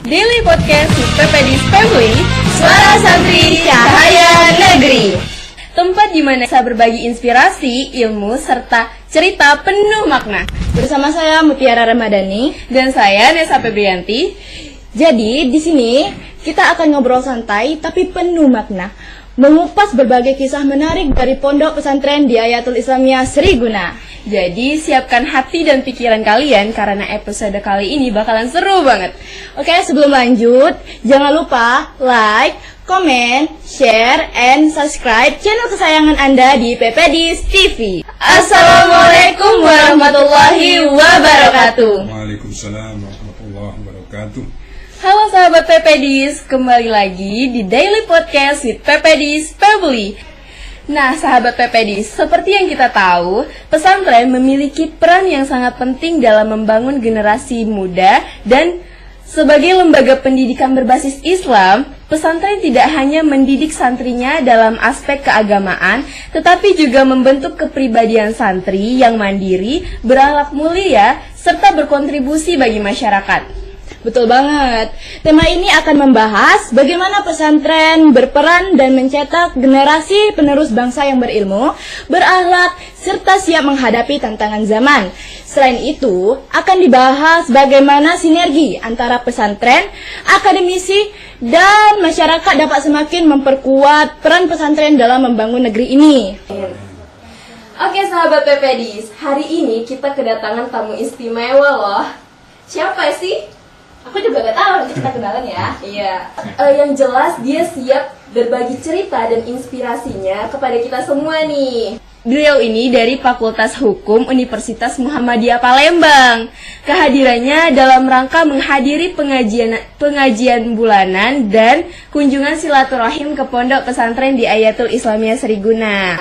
Daily Podcast with PPDis Family, Suara Santri Cahaya Negeri. Tempat di mana bisa berbagi inspirasi, ilmu, serta cerita penuh makna. Bersama saya Mutiara Ramadhani Dan saya Nesa Febrianti. Jadi di sini kita akan ngobrol santai tapi penuh makna, mengupas berbagai kisah menarik dari pondok pesantren Diayatul Islamiyah Sriguna. Jadi siapkan hati dan pikiran kalian karena episode kali ini bakalan seru banget. Oke, sebelum lanjut, jangan lupa like, comment, share, and subscribe channel kesayangan Anda di PPDis TV. Assalamualaikum warahmatullahi wabarakatuh. Waalaikumsalam warahmatullahi wabarakatuh. Halo sahabat PPDis, kembali lagi di Daily Podcast with PPDis Family. Nah, sahabat PPDis, seperti yang kita tahu, pesantren memiliki peran yang sangat penting dalam membangun generasi muda dan sebagai lembaga pendidikan berbasis Islam, pesantren tidak hanya mendidik santrinya dalam aspek keagamaan, tetapi juga membentuk kepribadian santri yang mandiri, berakhlak mulia, serta berkontribusi bagi masyarakat. Betul banget. Tema ini akan membahas bagaimana pesantren berperan dan mencetak generasi penerus bangsa yang berilmu, berakhlak, serta siap menghadapi tantangan zaman. Selain itu, akan dibahas bagaimana sinergi antara pesantren, akademisi, dan masyarakat dapat semakin memperkuat peran pesantren dalam membangun negeri ini. Oke sahabat PPDis, hari ini kita kedatangan tamu istimewa loh. Siapa sih? Aku juga gak tahu, nanti kita kenalan ya. Iya, yang jelas dia siap berbagi cerita dan inspirasinya kepada kita semua nih. Beliau ini dari Fakultas Hukum Universitas Muhammadiyah Palembang. Kehadirannya dalam rangka menghadiri pengajian bulanan dan kunjungan silaturahim ke Pondok Pesantren Diayatul Islamiyah Sriguna,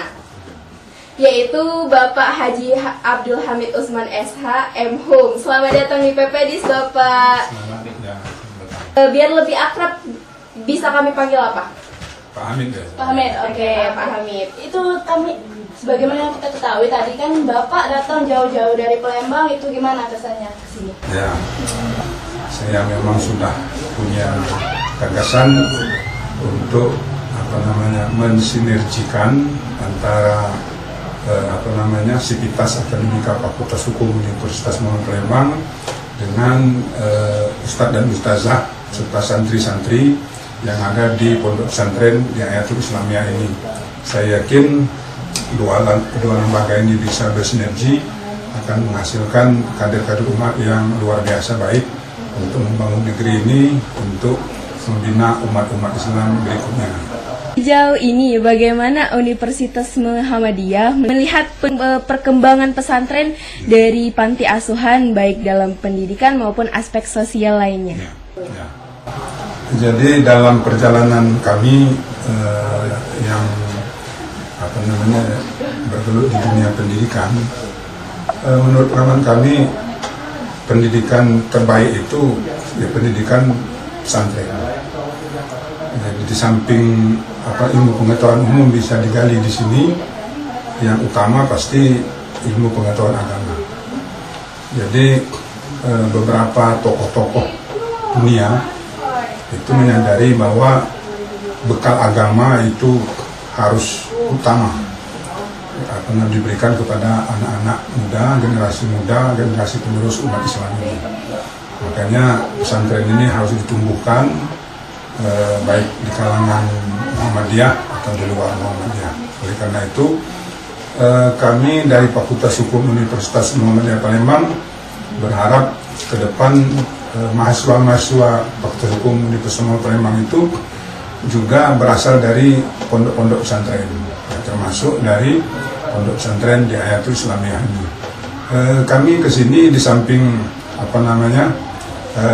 yaitu Bapak Haji Abdul Hamid Usman SH M.Hum. Selamat datang di PPDis Bapak. Selamat ya. Biar lebih akrab, bisa kami panggil apa? Pak Hamid ya. Pak Hamid, oke, Pak Hamid. Itu kami, sebagaimana yang kita ketahui tadi kan Bapak datang jauh-jauh dari Palembang, itu gimana kesannya ke sini? Ya, saya memang sudah punya gagasan untuk mensinergikan antara Sivitas Akademika Fakultas Hukum Universitas Muhammadiyah Palembang dengan Ustadz dan Ustazah serta santri-santri yang ada di Pondok Pesantren Diayatul Islamiyah ini. Saya yakin kedua lembaga ini bisa bersinergi, akan menghasilkan kader-kader umat yang luar biasa baik untuk membangun negeri ini, untuk membina umat-umat Islam berikutnya. Sejauh ini bagaimana Universitas Muhammadiyah melihat perkembangan pesantren dari panti asuhan baik dalam pendidikan maupun aspek sosial lainnya? Ya. Jadi dalam perjalanan kami yang bergelut di dunia pendidikan, menurut pengalaman kami pendidikan terbaik itu ya pendidikan pesantren. Jadi di samping ilmu pengetahuan umum bisa digali di sini, yang utama pasti ilmu pengetahuan agama. Jadi beberapa tokoh-tokoh dunia itu menyadari bahwa bekal agama itu harus utama diberikan kepada anak-anak muda, generasi penerus umat Islam ini. Makanya pesantren ini harus ditumbuhkan baik di kalangan Muhammadiyah atau di luar Muhammadiyah. Oleh karena itu kami dari Fakultas Hukum Universitas Muhammadiyah Palembang berharap ke depan mahasiswa-mahasiswa Fakultas Hukum Universitas Muhammadiyah Palembang itu juga berasal dari pondok-pondok pesantren, termasuk dari Pondok Pesantren Diayatul Islamiyah ini. Kami kesini di samping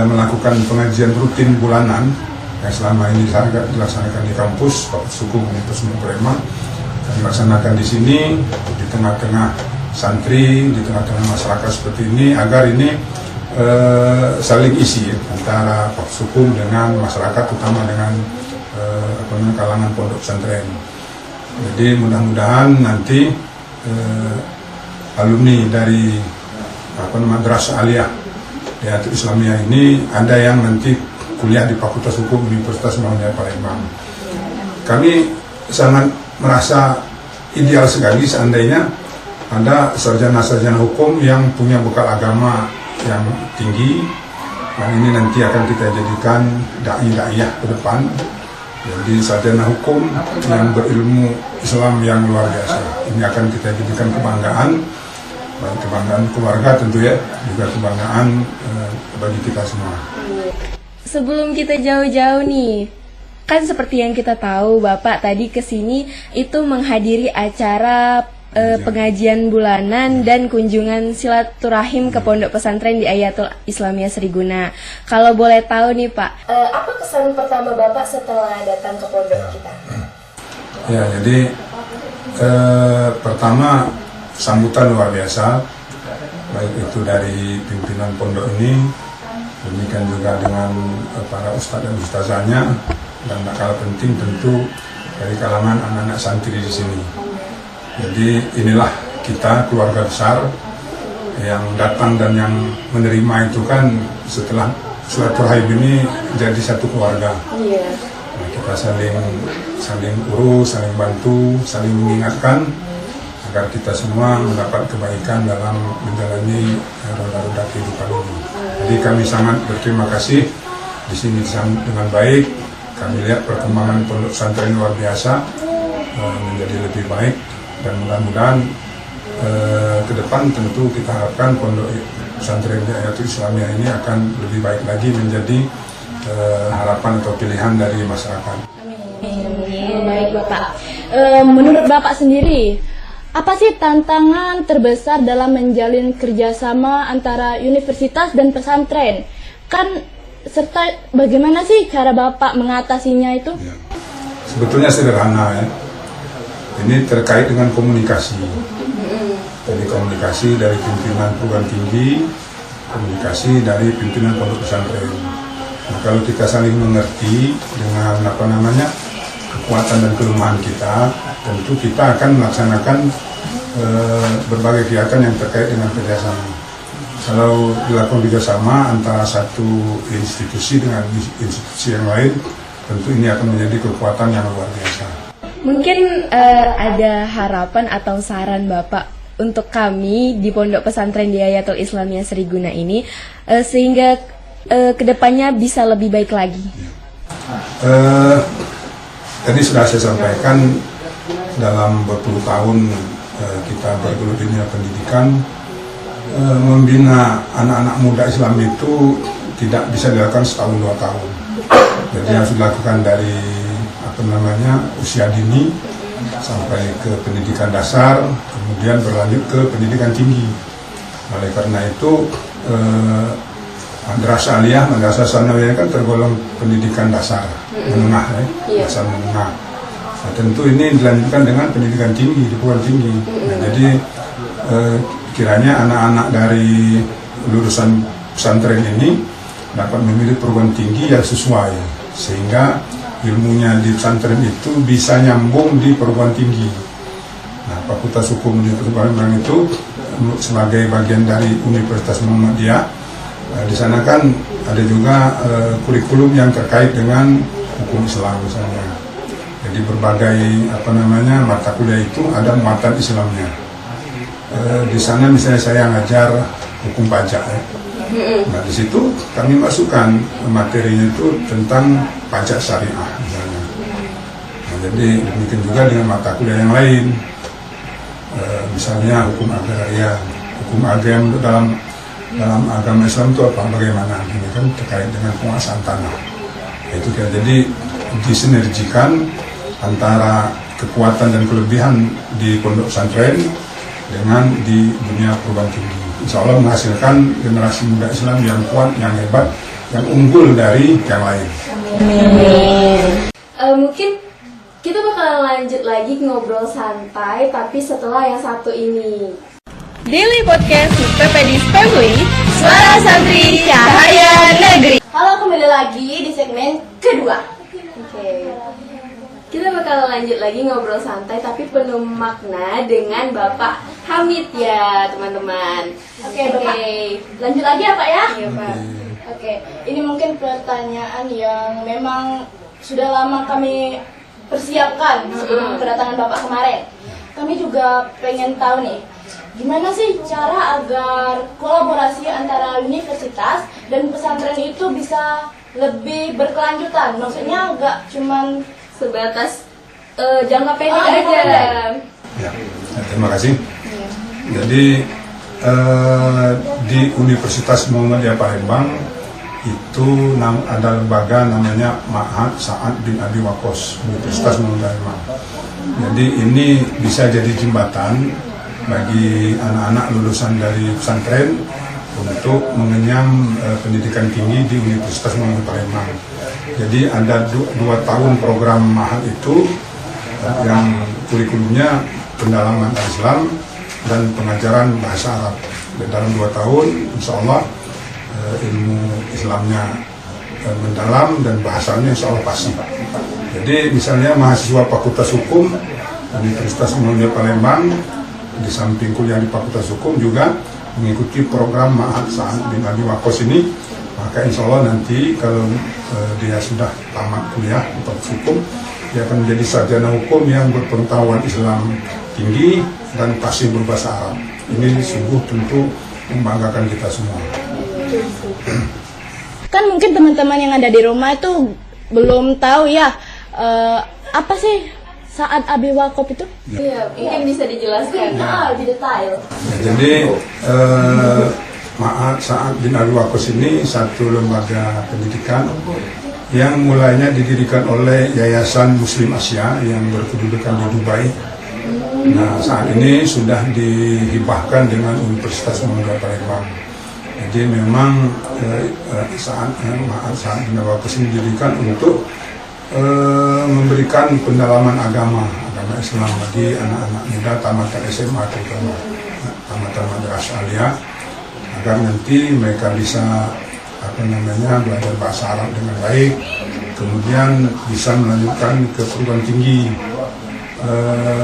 melakukan pengajian rutin bulanan yang selama ini dilaksanakan di kampus Fakultas Hukum Universitas Muhammadiyah Palembang, kami laksanakan di sini di tengah-tengah santri, di tengah-tengah masyarakat seperti ini, agar ini saling isi antara Fakultas Hukum dengan masyarakat, terutama dengan kalangan pondok pesantren. Jadi mudah-mudahan nanti alumni dari Madrasah Aliyah Diayatul Islamiyah ini ada yang nanti kuliah di Fakultas Hukum Universitas Muhammadiyah Palembang. Kami sangat merasa ideal sekali seandainya ada sarjana-sarjana hukum yang punya bekal agama yang tinggi, dan ini nanti akan kita jadikan dai-daiyah ke depan. Jadi sarjana hukum yang berilmu Islam yang luar biasa. Ini akan kita jadikan kebanggaan, baik kebanggaan keluarga tentu ya, juga kebanggaan bagi kita semua. Sebelum kita jauh-jauh nih, kan seperti yang kita tahu Bapak tadi kesini itu menghadiri acara pengajian bulanan dan kunjungan silaturahim ke Pondok Pesantren di Ayatul Islamiyah Seriguna. Kalau boleh tahu nih Pak, apa kesan pertama Bapak setelah datang ke pondok kita? Ya, jadi pertama sambutan luar biasa, baik itu dari pimpinan pondok ini, demikian juga dengan para ustadz dan ustazahnya, dan tak kalah penting tentu dari kalangan anak-anak santri di sini. Jadi inilah kita keluarga besar yang datang dan yang menerima itu kan setelah silaturahim ini jadi satu keluarga. Nah, kita saling urus, saling bantu, saling mengingatkan agar kita semua mendapat kebaikan dalam menjalani roda-roda kehidupan ini. Jadi kami sangat berterima kasih di sini dengan baik. Kami lihat perkembangan pondok pesantren luar biasa, menjadi lebih baik. Dan mudah-mudahan ke depan tentu kita harapkan pondok pesantren di Ayatul Islamiyah ini akan lebih baik lagi menjadi harapan atau pilihan dari masyarakat. Amin. Baik Bapak. Menurut Bapak sendiri, apa sih tantangan terbesar dalam menjalin kerjasama antara universitas dan pesantren? Serta bagaimana sih cara Bapak mengatasinya itu? Ya. Sebetulnya sederhana ya. Ini terkait dengan komunikasi. Jadi komunikasi dari pimpinan perguruan tinggi, komunikasi dari pimpinan pondok pesantren. Nah, kalau kita saling mengerti dengan kekuatan dan kelemahan kita, tentu kita akan melaksanakan berbagai kegiatan yang terkait dengan kerjasama. Kalau dilakukan kerjasama antara satu institusi dengan institusi yang lain, tentu ini akan menjadi kekuatan yang luar biasa. Mungkin ada harapan atau saran Bapak untuk kami di Pondok Pesantren di Ayatul Islamiyah Seriguna ini sehingga kedepannya bisa lebih baik lagi. Tadi sudah saya sampaikan dalam berpuluh tahun kita bergelut di dunia pendidikan, membina anak-anak muda Islam itu tidak bisa dilakukan setahun 2 tahun. Jadi harus dilakukan dari usia dini sampai ke pendidikan dasar, kemudian berlanjut ke pendidikan tinggi. Oleh karena itu madrasah aliyah, madrasah sanawiyah kan tergolong pendidikan dasar menengah ya, dasar menengah. Nah, tentu ini dilanjutkan dengan pendidikan tinggi, di perguruan tinggi. Nah, jadi kiranya anak-anak dari lulusan pesantren ini dapat memilih perguruan tinggi yang sesuai, sehingga ilmunya di pesantren itu bisa nyambung di perguruan tinggi. Nah, Fakultas Hukum Universitas Palembang itu sebagai bagian dari Universitas Muhammadiyah. Di sana kan ada juga kurikulum yang terkait dengan hukum Islam misalnya. Jadi berbagai mata kuliah itu ada muatan Islamnya. Di sana misalnya saya ngajar hukum pajak ya. Nah, di situ kami masukkan materinya itu tentang pajak syariah misalnya. Nah, jadi demikian juga dengan mata kuliah yang lain, misalnya hukum agraria, hukum agraria dalam agama Islam itu apa, bagaimana? Ini kan terkait dengan penguasaan tanah. Itu kan, jadi disinergikan antara kekuatan dan kelebihan di pondok pesantren dengan di dunia perguruan tinggi. Insya Allah menghasilkan generasi muda Islam yang kuat, yang hebat, yang unggul dari yang lain. Amin. Mungkin kita bakalan lanjut lagi ngobrol santai, tapi setelah yang satu ini. Daily Podcast with PPDIS Family, Suara Santri Cahaya Negeri. Halo, kembali lagi di segmen kedua. Oke. Kita bakal lanjut lagi ngobrol santai tapi penuh makna dengan Bapak Hamid ya teman-teman. Oke, Bapak. Lanjut lagi ya Pak ya? Iya Pak. Oke, ini mungkin pertanyaan yang memang sudah lama kami persiapkan sebelum kedatangan Bapak kemarin. Kami juga pengen tahu nih, gimana sih cara agar kolaborasi antara universitas dan pesantren itu bisa lebih berkelanjutan? Maksudnya nggak cuman Sebatas jangka pendek jangka aja. pendek. Ya, terima kasih. Jadi di Universitas Muhammadiyah Palembang itu ada lembaga namanya Ma'had Sa'ad bin Abi Waqqas, Universitas Muhammadiyah Palembang. Jadi ini bisa jadi jembatan bagi anak-anak lulusan dari pesantren untuk mengenyam pendidikan tinggi di Universitas Muhammadiyah Palembang. Jadi ada 2 tahun program Ma'had itu yang kurikulumnya pendalaman Islam dan pengajaran bahasa Arab. Dan dalam 2 tahun, insya Allah ilmu Islamnya mendalam dan bahasanya insya Allah fasih. Jadi misalnya mahasiswa Fakultas Hukum Universitas Muhammadiyah Palembang di samping kuliah di Fakultas Hukum juga mengikuti program Ma'had Sa'ad bin Abi Waqqas ini, maka insya Allah nanti kalau dia sudah tamat kuliah di Fakultas Hukum, dia akan menjadi sarjana hukum yang berpengetahuan Islam tinggi dan fasih berbahasa Arab. Ini sungguh tentu membanggakan kita semua. Kan mungkin teman-teman yang ada di rumah itu belum tahu ya, apa sih Sa'ad Abi Waqqas itu? Iya, mungkin bisa dijelaskan. Lebih detail. Ya, jadi Ma'had Sa'ad bin Abi Waqqas ini satu lembaga pendidikan yang mulainya didirikan oleh Yayasan Muslim Asia yang berkedudukan di Dubai. Nah, saat ini sudah dihibahkan dengan Universitas Muhammadiyah Palembang. Jadi memang Ma'had Sa'ad bin Abi Waqqas ini didirikan untuk memberikan pendalaman agama Islam bagi anak-anak muda tamatan SMA terutama tamatan madrasah aliyah, agar nanti mereka bisa belajar bahasa Arab dengan baik, kemudian bisa melanjutkan ke perguruan tinggi,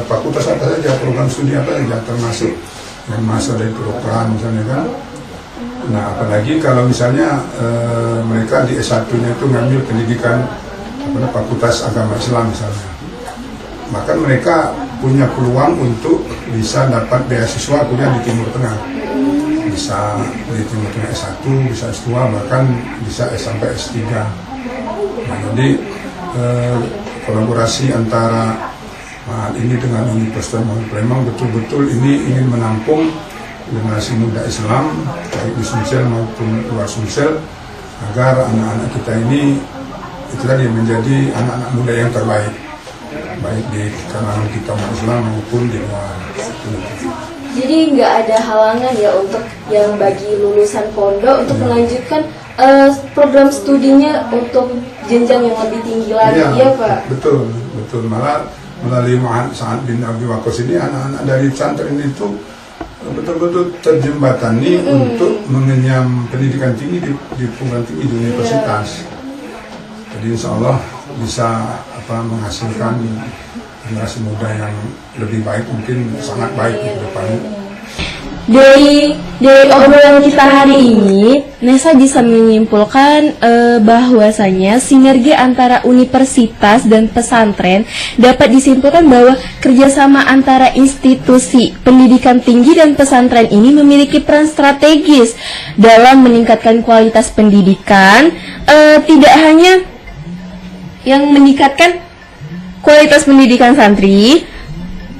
fakultas apa saja, program studi apa saja, termasuk yang masuk dari kedokteran misalnya kan. Nah, apalagi kalau misalnya mereka di S1-nya itu ngambil pendidikan fakultas agama Islam misalnya, maka mereka punya peluang untuk bisa dapat beasiswa kuliah di Timur Tengah, bisa di Timur Tengah S1, bisa S2, bahkan bisa sampai S3. Nah, jadi kolaborasi antara Ma'had ini dengan Universitas Muhammadiyah Palembang betul-betul ini ingin menampung generasi muda Islam baik di Sumsel maupun luar Sumsel, agar anak-anak kita ini itu tadi menjadi anak-anak muda yang terbaik, baik di kalangan kita umat Islam maupun di luar. Jadi nggak ada halangan ya untuk yang bagi lulusan pondok untuk melanjutkan program studinya untuk jenjang yang lebih tinggi lagi, ya Pak? Betul. Malah melalui Ma'had Sa'ad bin Abi Waqqas ini anak-anak dari pesantren itu betul-betul terjembatani untuk mengenyam pendidikan tinggi di perguruan tinggi di universitas. Jadi insya Allah bisa menghasilkan generasi muda yang lebih baik, mungkin sangat baik ke depannya. Dari obrolan kita hari ini, Nesa bisa menyimpulkan bahwasanya sinergi antara universitas dan pesantren dapat disimpulkan bahwa kerjasama antara institusi pendidikan tinggi dan pesantren ini memiliki peran strategis dalam meningkatkan kualitas pendidikan, tidak hanya yang meningkatkan kualitas pendidikan santri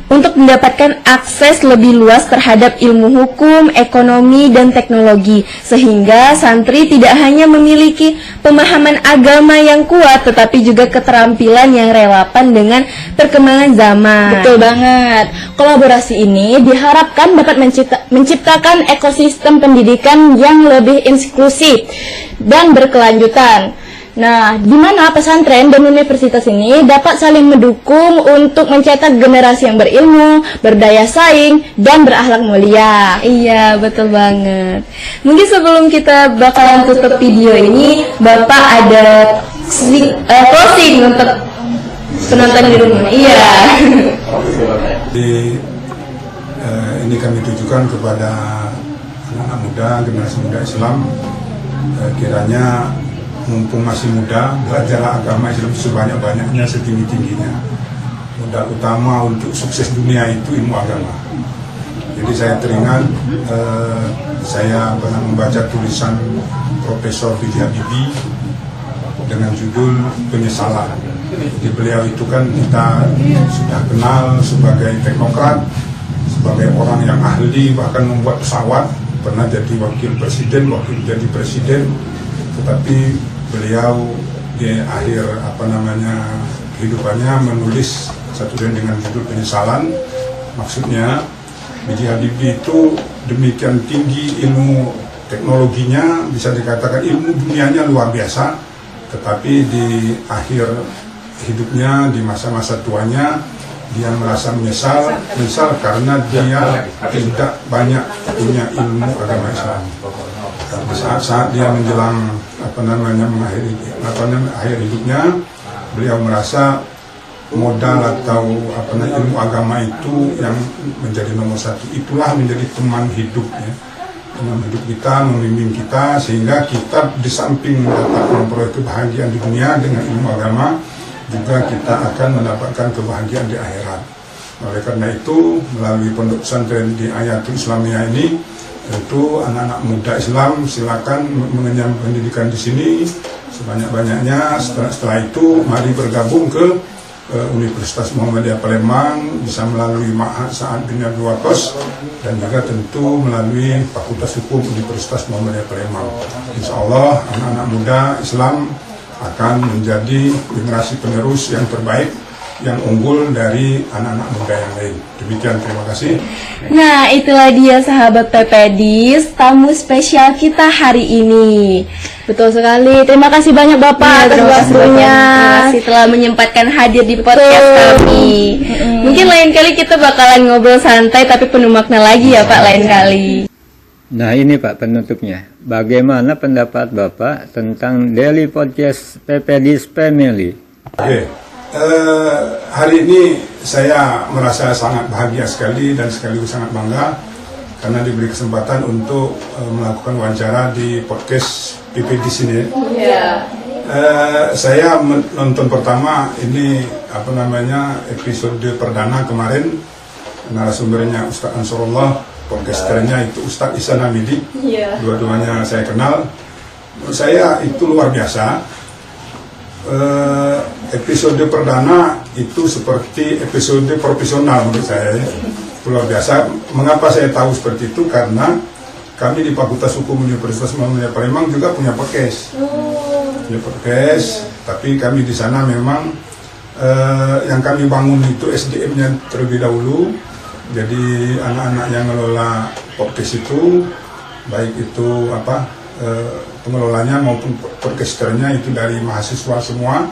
untuk mendapatkan akses lebih luas terhadap ilmu hukum, ekonomi, dan teknologi, sehingga santri tidak hanya memiliki pemahaman agama yang kuat, tetapi juga keterampilan yang relevan dengan perkembangan zaman. Betul banget. Kolaborasi ini diharapkan dapat menciptakan ekosistem pendidikan yang lebih inklusif dan berkelanjutan. Nah, di mana pesantren dan universitas ini dapat saling mendukung untuk mencetak generasi yang berilmu, berdaya saing, dan berakhlak mulia. Iya, betul banget. Mungkin sebelum kita bakalan tutup video ini, Bapak ada closing untuk penonton di rumah. Iya. Ini kami tujukan kepada anak-anak muda, generasi muda Islam, kiranya mumpung masih muda, belajarlah agama Islam sebanyak-banyaknya, setinggi-tingginya. Modal utama untuk sukses dunia itu ilmu agama. Jadi saya teringat, saya pernah membaca tulisan Profesor B.J. Habibie dengan judul Penyesalan. Jadi beliau itu kan kita sudah kenal sebagai teknokrat, sebagai orang yang ahli, bahkan membuat pesawat, pernah jadi wakil jadi presiden, tetapi beliau di akhir kehidupannya menulis satu dengan judul Penyesalan. Maksudnya B.J. Habibie itu demikian tinggi ilmu teknologinya, bisa dikatakan ilmu dunianya luar biasa, tetapi di akhir hidupnya, di masa-masa tuanya, dia merasa menyesal karena dia tidak banyak punya ilmu agama Islam. Di saat-saat dia menjelang akhir hidupnya, beliau merasa modal atau ilmu agama itu yang menjadi nomor satu. Itulah menjadi teman hidup, ya. Teman hidup kita, membimbing kita, sehingga kita di samping dapat memperoleh kebahagiaan di dunia dengan ilmu agama, juga kita akan mendapatkan kebahagiaan di akhirat. Oleh karena itu, melalui pondok pesantren di Ayatul Islamiyah ini, tentu anak-anak muda Islam silakan mengenyam pendidikan di sini sebanyak-banyaknya. Setelah itu, mari bergabung ke Universitas Muhammadiyah Palembang, bisa melalui Ma'had Sa'ad bin Abdul Waqqas, dan juga tentu melalui Fakultas Hukum Universitas Muhammadiyah Palembang. Insya Allah anak-anak muda Islam akan menjadi generasi penerus yang terbaik, yang unggul dari anak-anak muda yang lain. Demikian, terima kasih. Nah, itulah dia sahabat PPDIS, tamu spesial kita hari ini. Betul sekali. Terima kasih banyak Bapak atas waktunya. Terima kasih telah menyempatkan hadir di podcast kami. Mungkin lain kali kita bakalan ngobrol santai tapi penuh makna lagi ya Pak, lain kali. Nah ini Pak penutupnya, bagaimana pendapat Bapak tentang Daily Podcast PPDIS Family? Oke, hari ini saya merasa sangat bahagia sekali dan sekaligus sangat bangga karena diberi kesempatan untuk melakukan wawancara di podcast PPDIS ini. Saya menonton pertama ini episode perdana kemarin, narasumbernya Ustaz Ansarullah, podcasternya itu Ustaz Ihsan Hamidi. Dua-duanya saya kenal. Menurut saya itu luar biasa. Episode perdana itu seperti episode profesional menurut saya, itu luar biasa. Mengapa saya tahu seperti itu? Karena kami di Fakultas Hukum Universitas Muhammadiyah Palembang juga punya podcast. Tapi kami di sana memang yang kami bangun itu SDM-nya terlebih dahulu. Jadi anak-anak yang mengelola podcast itu, baik itu pengelolanya maupun podcasternya itu dari mahasiswa semua,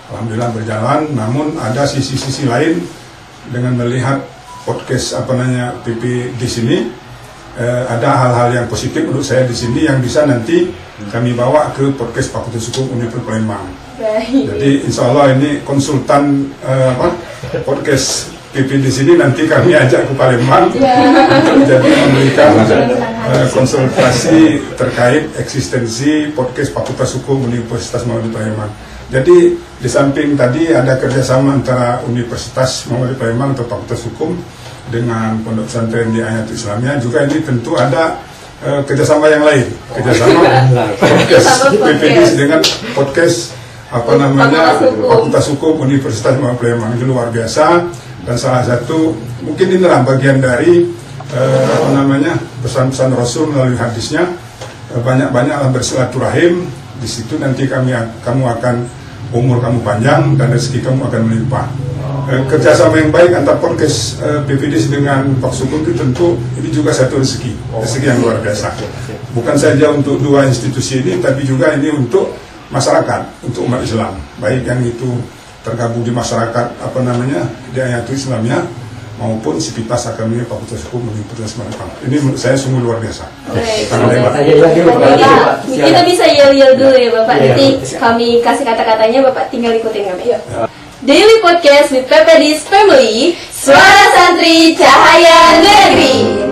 alhamdulillah berjalan. Namun ada sisi-sisi lain dengan melihat podcast PP di sini, ada hal-hal yang positif menurut saya di sini yang bisa nanti kami bawa ke podcast Fakultas Hukum Universitas Palembang. Jadi insya Allah ini konsultan podcast PP di sini nanti kami ajak ke Palembang untuk jadi memberikan konsultasi terkait eksistensi podcast Fakultas Hukum Universitas Muhammadiyah Palembang. Jadi di samping tadi ada kerjasama antara Universitas Muhammadiyah Palembang atau Fakultas Hukum dengan pondok pesantren di Ayatul Islamiyah, juga ini tentu ada kerjasama yang lain, kerjasama podcast PPDIS dengan podcast Fakultas Hukum Universitas Muhammadiyah Palembang. Itu luar biasa. Dan salah satu mungkin inilah bagian dari pesan-pesan Rasul melalui hadisnya, banyak-banyaklah bersilaturahim. Di situ nanti kamu akan umur kamu panjang dan rezeki kamu akan melimpah. Kerjasama yang baik antara podcast PPDIS dengan Fakultas Hukum itu tentu ini juga satu rezeki yang luar biasa. Bukan saja untuk dua institusi ini, tapi juga ini untuk masyarakat, untuk umat Islam, baik yang itu tergabung di masyarakat di Ayatul Islamiyah maupun Sivitas Akademi Fakultas Hukum Universitas Palembang. Ini menurut saya sungguh luar biasa. Kita bisa yel-yel dulu ya Bapak. Nanti kami kasih kata-katanya, Bapak tinggal ikutin kami. Daily Podcast with PPDIS Family, Suara Santri Cahaya Negeri.